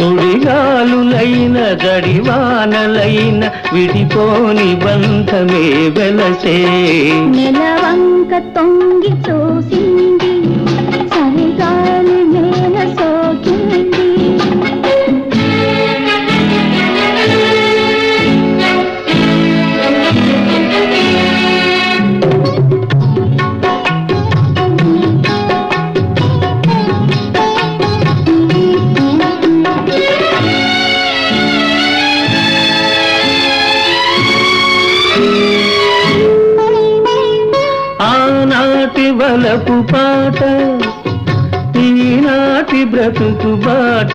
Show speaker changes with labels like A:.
A: సుడిగాలులైన జడివానలైన విడిపోని బంధమే వెలసే.
B: నెలవంక తొంగి చూసింది, చలిగాలి నేల సోకింది.
A: ఆనాటి వలపు పాట, ఈనాటి బ్రతుకు బాట.